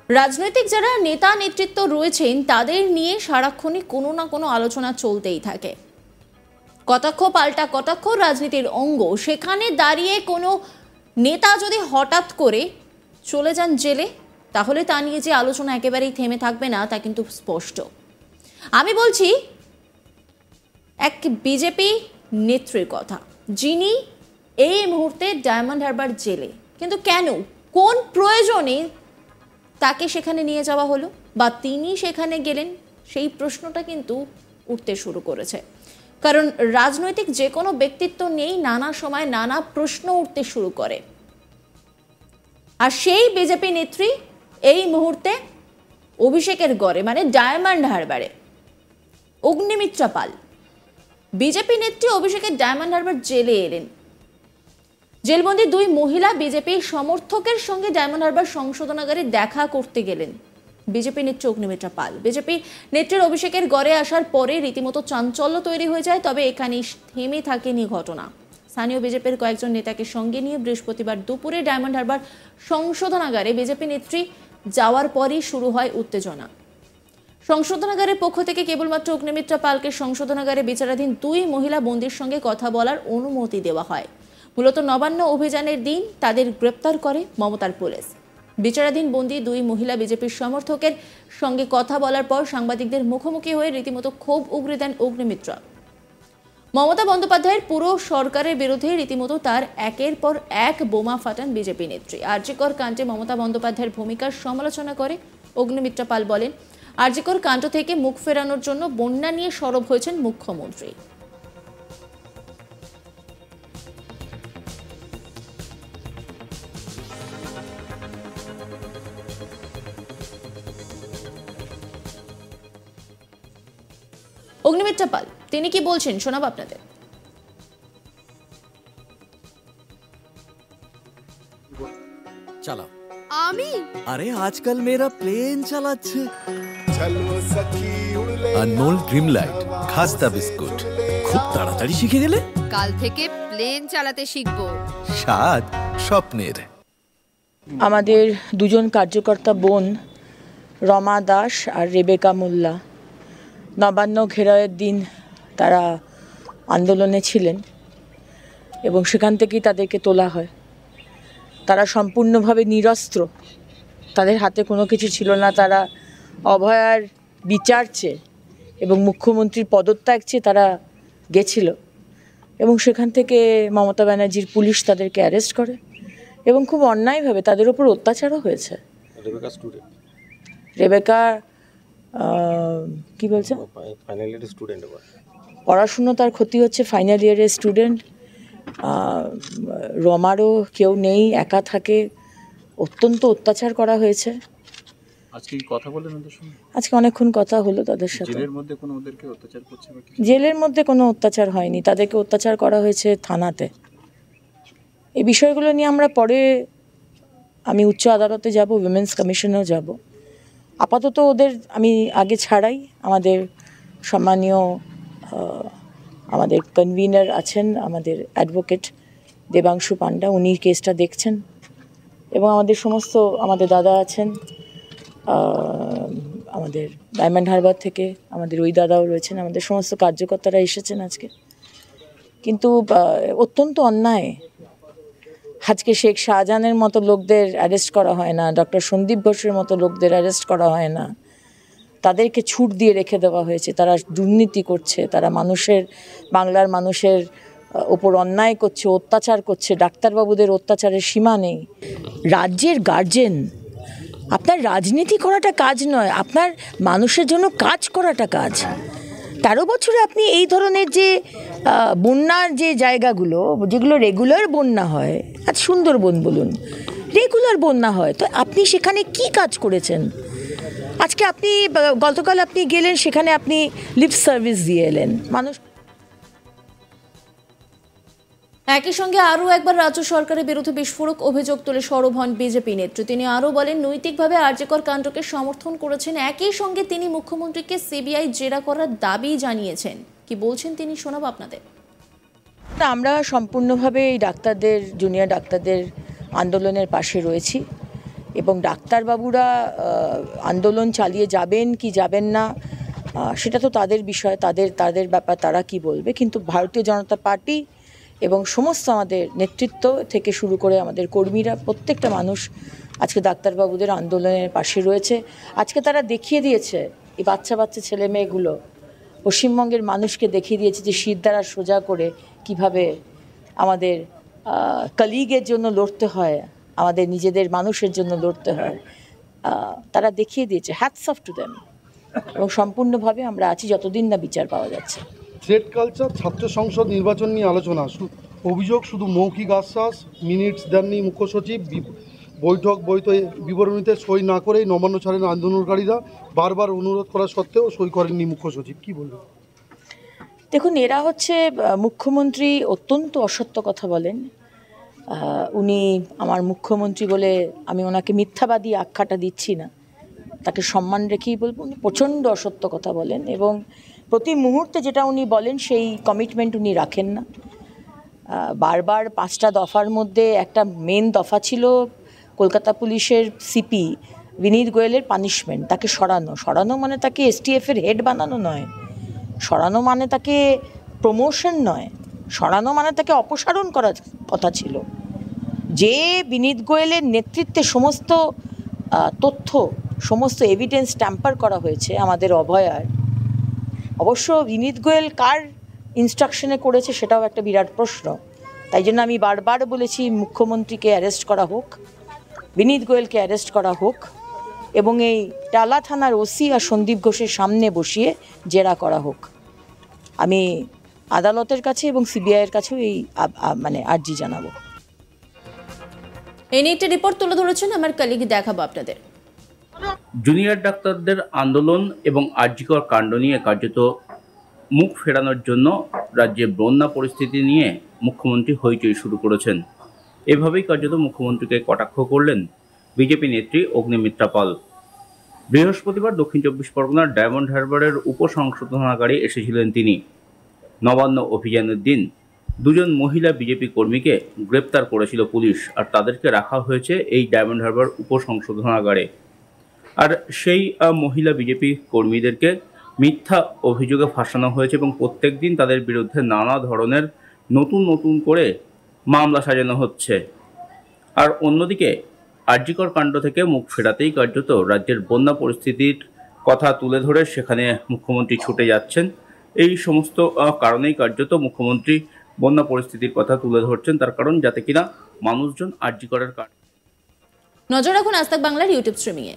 রাজনৈতিক যারা নেতা নেতৃত্ব রয়েছেন তাদের নিয়ে সারাক্ষণই কোনো না কোনো আলোচনা চলতেই থাকে। কটাক্ষ পাল্টা কটাক্ষ রাজনীতির অঙ্গ। সেখানে দাঁড়িয়ে কোনো নেতা যদি হঠাৎ করে চলে যান জেলে, তাহলে তা নিয়ে যে আলোচনা একেবারেই থেমে থাকবে না তা কিন্তু স্পষ্ট। আমি বলছি এক বিজেপি নেত্রীর কথা, যিনি এই মুহূর্তে ডায়মন্ড হারবার জেলে। কিন্তু কেন, কোন প্রয়োজনে তাকে সেখানে নিয়ে যাওয়া হলো বা তিনি সেখানে গেলেন, সেই প্রশ্নটা কিন্তু উঠতে শুরু করেছে। কারণ রাজনৈতিক যে কোনো ব্যক্তিত্ব নিয়েই নানা সময় নানা প্রশ্ন উঠতে শুরু করে। আর সেই বিজেপি নেত্রী এই মুহূর্তে অভিষেকের গড়ে মানে ডায়মন্ড হারবারে। অগ্নিমিত্রা পাল, বিজেপি নেত্রী অভিষেকের ডায়মন্ড হারবার জেলে এলেন। জেলবন্দি দুই মহিলা বিজেপির সমর্থকের সঙ্গে ডায়মন্ড হারবার সংশোধনাগারে দেখা করতে গেলেন বিজেপি নেত্রী অগ্নিমিত্রা পাল। বিজেপি নেত্রীর অভিষেকের গড়ে আসার পরে রীতিমতো চাঞ্চল্য তৈরি হয়ে যায়। তবে এখানেই থেমে থাকেনি ঘটনা। স্থানীয় বিজেপির কয়েকজন নেতাকে সঙ্গে নিয়ে বৃহস্পতিবার দুপুরে ডায়মন্ড হারবার সংশোধনাগারে বিজেপি নেত্রী যাওয়ার পরই শুরু হয় উত্তেজনা। সংশোধনাগারের পক্ষ থেকে কেবলমাত্র অগ্নিমিত্রা পালকে সংশোধনাগারে বিচারাধীন দুই মহিলা বন্দির সঙ্গে কথা বলার অনুমতি দেওয়া হয়। মূলত নবান্ন অভিযানের দিন তাদের গ্রেপ্তার করে মমতার পুলিশ। বিচারাধীন বন্দী দুই মহিলা বিজেপির সমর্থকের সঙ্গে কথা বলার পর সাংবাদিকদের মুখোমুখি হয়ে রীতিমতো ক্ষোভ উগরে দেন অগ্নিমিত্রা। মমতা বন্দ্যোপাধ্যায়ের পুরো সরকারের বিরুদ্ধে রীতিমতো তার একের পর এক বোমা ফাটান বিজেপি নেত্রী। আরজিকর কাণ্ডে মমতা বন্দ্যোপাধ্যায়ের ভূমিকার সমালোচনা করে অগ্নিমিত্রা পাল বলেন, আরজিকর কাণ্ড থেকে মুখ ফেরানোর জন্য বন্যা নিয়ে সরব হয়েছেন মুখ্যমন্ত্রী। অগ্নিমিত্রা পাল তিনি কি বলছেন শোনাবো আপনাদের। চালাও। আমি আরে আজকাল মেয়েরা প্লেন চালাচ্ছে। अनमोल ड्रीम लाइट खास्ता बिस्कुट খুব তাড়াতাড়ি শিখে গেলে। কাল থেকে প্লেন চালাতে শিখবো। স্বাদ স্বপ্নের। আমাদের দুজন কার্যকর্তা বোন রমা দাস আর রেবেকা মোল্লা নবান্ন ঘেরাওয়ের দিন তারা আন্দোলনে ছিলেন এবং সেখান থেকেই তাদেরকে তোলা হয়। তারা সম্পূর্ণভাবে নিরস্ত্র, তাদের হাতে কোনো কিছু ছিল না। তারা অভয়ার বিচার চেয়ে এবং মুখ্যমন্ত্রীর পদত্যাগ চেয়ে তারা গেছিল এবং সেখান থেকে মমতা ব্যানার্জির পুলিশ তাদেরকে অ্যারেস্ট করে এবং খুব অন্যায়ভাবে তাদের উপর অত্যাচারও হয়েছে। রেবেকা কি বলছে, পড়াশুনো তার ক্ষতি হচ্ছে, ফাইনাল ইয়ারের স্টুডেন্ট। রমারও কেউ নেই, একা থাকে, অত্যন্ত অত্যাচার করা হয়েছে। আজকে কথা বলেন ওদের সঙ্গে? আজকে অনেকক্ষণ কথা হলো তাদের সাথে। জেলের মধ্যে কোনো ওদেরকে অত্যাচার করছে? জেলের মধ্যে কোনো অত্যাচার হয়নি, তাদেরকে অত্যাচার করা হয়েছে থানাতে। এই বিষয়গুলো নিয়ে আমরা পরে, আমি উচ্চ আদালতে যাব, উইমেন্স কমিশনেও যাব। আপাতত ওদের আমি আগে ছাড়াই। আমাদের সম্মানীয় আমাদের কনভিনার আছেন, আমাদের অ্যাডভোকেট দেবাংশু পান্ডা, উনি কেসটা দেখছেন এবং আমাদের সমস্ত আমাদের দাদা আছেন আমাদের ডায়মন্ড হারবার থেকে, আমাদের ওই দাদাও রয়েছেন, আমাদের সমস্ত কার্যকর্তারা এসেছেন আজকে। কিন্তু অত্যন্ত অন্যায়। আজকে শেখ শাহজাহানের মতো লোকদের অ্যারেস্ট করা হয় না, ডক্টর সন্দীপ ঘোষের মতো লোকদের অ্যারেস্ট করা হয় না, তাদেরকে ছুট দিয়ে রেখে দেওয়া হয়েছে। তারা দুর্নীতি করছে, তারা বাংলার মানুষের ওপর অন্যায় করছে, অত্যাচার করছে। ডাক্তারবাবুদের অত্যাচারের সীমা নেই। রাজ্যের গার্জেন, আপনার রাজনীতি করাটা কাজ নয়, আপনার মানুষের জন্য কাজ করাটা কাজ। 13 বছরে আপনি এই ধরনের যে বন্যার যে জায়গাগুলো, যেগুলো রেগুলার বন্যা হয়, আজ সুন্দরবন বলুন, রেগুলার বন্যা হয়, তো আপনি সেখানে কি কাজ করেছেন? আজকে আপনি গতকাল আপনি গেলেন, সেখানে আপনি লিফট সার্ভিস দিয়ে এলেন। মানুষ একই সঙ্গে আরও একবার রাজ্য সরকারের বিরুদ্ধে বিস্ফোরক অভিযোগ তুলে সরব হন বিজেপি নেত্রী। তিনি আরও বলেন, নৈতিকভাবে আরজিকর কাণ্ডকে সমর্থন করেছেন। একই সঙ্গে তিনি মুখ্যমন্ত্রীকে সিবিআই জেরা করার দাবি জানিয়েছেন। কি বলছেন তিনি শোনাবো আপনাদের। আমরা সম্পূর্ণভাবে এই ডাক্তারদের, জুনিয়র ডাক্তারদের আন্দোলনের পাশে রয়েছি এবং ডাক্তারবাবুরা আন্দোলন চালিয়ে যাবেন কি যাবেন না সেটা তো তাদের বিষয়, তাদের ব্যাপার, তারা কি বলবে। কিন্তু ভারতীয় জনতা পার্টি এবং সমস্ত আমাদের নেতৃত্ব থেকে শুরু করে আমাদের কর্মীরা, প্রত্যেকটা মানুষ আজকে ডাক্তারবাবুদের আন্দোলনের পাশে রয়েছে। আজকে তারা দেখিয়ে দিয়েছে, এই বাচ্চা ছেলে মেয়েগুলো পশ্চিমবঙ্গের মানুষকে দেখিয়ে দিয়েছে যে শিরদাঁড়া সোজা করে কিভাবে আমাদের কলিগের জন্য লড়তে হয়, আমাদের নিজেদের মানুষের জন্য লড়তে হয়। তারা দেখিয়ে দিয়েছে, হ্যাটস অফ টু দেম। এবং সম্পূর্ণভাবে আমরা আছি যতদিন না বিচার পাওয়া যাচ্ছে। থ্রেড কালচার, ছাত্র সংসদ নির্বাচন নিয়ে আলোচনা, অভিযোগ শুধু মৌখিক আশ্বাস, মিনিটস দেননি মুখ্য সচিব, বইতে বিবরণীতে সই না করেই নবান্ন ছাড়েন আন্দোলনকারীরা, বারবার অনুরোধ করা সত্ত্বেও সই করেননি মুখ্য সচিব, কী বলবেন? দেখুন, এরা হচ্ছে মুখ্যমন্ত্রী অত্যন্ত অসত্য কথা বলেন। উনি আমার মুখ্যমন্ত্রী বলে আমি ওনাকে মিথ্যাবাদী আখ্যাটা দিচ্ছি না, তাকে সম্মান রেখেই বলবো। উনি প্রচণ্ড অসত্য কথা বলেন এবং প্রতি মুহূর্তে যেটা উনি বলেন সেই কমিটমেন্ট উনি রাখেন না। বারবার 5টা দফার মধ্যে একটা মেন দফা ছিল কলকাতা পুলিশের সিপি বিনীত গোয়েলের পানিশমেন্ট, তাকে সরানো মানে তাকে STF-এর হেড বানানো নয়, সরানো মানে তাকে প্রমোশন নয়, সরানো মানে তাকে অপসারণ করার কথা ছিল। যে বিনীত গোয়েলের নেতৃত্বে সমস্ত তথ্য, সমস্ত এভিডেন্স ট্যাম্পার করা হয়েছে আমাদের অভয়ার, অবশ্য বিনীত গোয়েল কার ইনস্ট্রাকশনে করেছে সেটাও একটা বিরাট প্রশ্ন। তাই জন্য আমি বারবার বলেছি মুখ্যমন্ত্রীকে অ্যারেস্ট করা হোক, বিনীত গোয়েলকে অ্যারেস্ট করা হোক এবং এই টালা থানার ওসি আর সন্দীপ ঘোষের সামনে বসিয়ে জেরা করা হোক। আমি আদালতের কাছে এবং CBI-এর কাছেও এই আর্জি জানাবো। এই নিয়ে একটি রিপোর্ট তুলে ধরেছেন আমার কলিগ, দেখাবো আপনাদের। জুনিয়র ডাক্তারদের আন্দোলন এবং আরজিকর কাণ্ড নিয়ে কার্যত মুখ ফেরানোর জন্য রাজ্যে বন্যা পরিস্থিতি নিয়ে মুখ্যমন্ত্রী হইচই শুরু করেছেন। এভাবেই কার্যত মুখ্যমন্ত্রীকে কটাক্ষ করলেন বিজেপি নেত্রী অগ্নিমিত্রা পাল। বৃহস্পতিবার দক্ষিণ 24 পরগনার ডায়মন্ড হারবারের উপসংশোধনাগারে এসেছিলেন তিনি। নবান্ন অভিযানের দিন 2জন মহিলা বিজেপি কর্মীকে গ্রেপ্তার করেছিল পুলিশ, আর তাদেরকে রাখা হয়েছে এই ডায়মন্ড হারবার উপসংশোধনাগারে। আর সেই মহিলা বিজেপি কর্মীদেরকে মিথ্যা অভিযোগে ফাঁসানো হয়েছে এবং প্রত্যেক দিন তাদের বিরুদ্ধে নানা ধরনের নতুন করে মামলা সাজানো হচ্ছে। আর অন্যদিকে আরজিকর কাণ্ড থেকে মুখ ফেরাতেই কার্যত রাজ্যের বন্যা পরিস্থিতির কথা তুলে ধরে সেখানে মুখ্যমন্ত্রী ছুটে যাচ্ছেন। এই সমস্ত কারণেই কার্যত মুখ্যমন্ত্রী বন্যা পরিস্থিতির কথা তুলে ধরছেন, তার কারণ যাতে কিনা মানুষজন আরজিকরের কারণ। নজর রাখুন আজ তাক বাংলার ইউটিউব স্ট্রিমিংয়ে।